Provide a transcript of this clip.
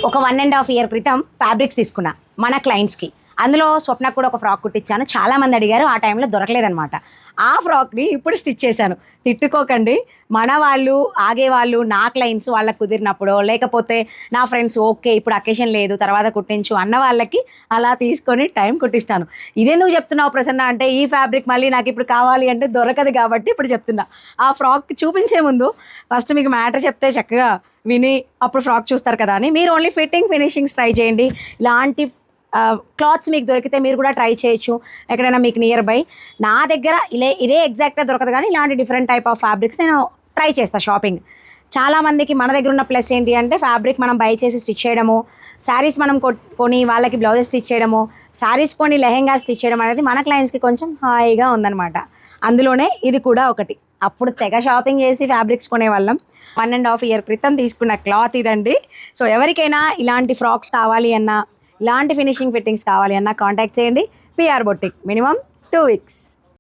ఒక 1.5 ఇయర్ క్రితం ఫ్యాబ్రిక్స్ తీసుకున్నా మన క్లయింట్స్కి. అందులో స్వప్నకు కూడా ఒక ఫ్రాక్ కుట్టించాను. చాలామంది అడిగారు, ఆ టైంలో దొరకలేదనమాట. ఆ ఫ్రాక్ని ఇప్పుడు స్టిచ్ చేశాను. తిట్టుకోకండి, మన వాళ్ళు ఆగేవాళ్ళు నా క్లయింట్స్ వాళ్ళకి కుదిరినప్పుడు, లేకపోతే నా ఫ్రెండ్స్ ఓకే ఇప్పుడు అకేషన్ లేదు తర్వాత కుట్టించు అన్న వాళ్ళకి అలా తీసుకొని టైం కుట్టిస్తాను. ఇదెందుకు చెప్తున్నావు ప్రసన్న అంటే, ఈ ఫ్యాబ్రిక్ మళ్ళీ నాకు ఇప్పుడు కావాలి అంటే దొరకదు కాబట్టి ఇప్పుడు చెప్తున్నా. ఆ ఫ్రాక్ చూపించే ముందు ఫస్ట్ మీకు మ్యాటర్ చెప్తే చక్కగా విని అప్పుడు ఫ్రాక్ చూస్తారు కదా అని. మీరు ఓన్లీ ఫిట్టింగ్ ఫినిషింగ్స్ ట్రై చేయండి. ఇలాంటి క్లాత్స్ మీకు దొరికితే మీరు కూడా ట్రై చేయొచ్చు ఎక్కడైనా మీకు నియర్ బై. నా దగ్గర ఇదే ఎగ్జాక్ట్గా దొరకదు, కానీ ఇలాంటి డిఫరెంట్ టైప్ ఆఫ్ ఫ్యాబ్రిక్స్ నేను ట్రై చేస్తాను షాపింగ్. చాలామందికి మన దగ్గర ఉన్న ప్లస్ ఏంటి అంటే, ఫ్యాబ్రిక్ మనం బై చేసి స్టిచ్ చేయడము, శారీస్ మనం కొని వాళ్ళకి బ్లౌజెస్ స్టిచ్ చేయడము, శారీస్ కొని లెహెంగా స్టిచ్ చేయడం అనేది మన క్లయింట్స్కి కొంచెం హాయిగా ఉందన్నమాట. అందులోనే ఇది కూడా ఒకటి. అప్పుడు తెగ షాపింగ్ చేసి ఫ్యాబ్రిక్స్ కొనేవాళ్ళం. 1.5 ఇయర్ క్రితం తీసుకున్న క్లాత్ ఇదండి. సో ఎవరికైనా ఇలాంటి ఫ్రాక్స్ కావాలి అన్నా, ఇలాంటి ఫినిషింగ్ ఫిట్టింగ్స్ కావాలి అన్నా కాంటాక్ట్ చేయండి. PR boutique, minimum 2 weeks.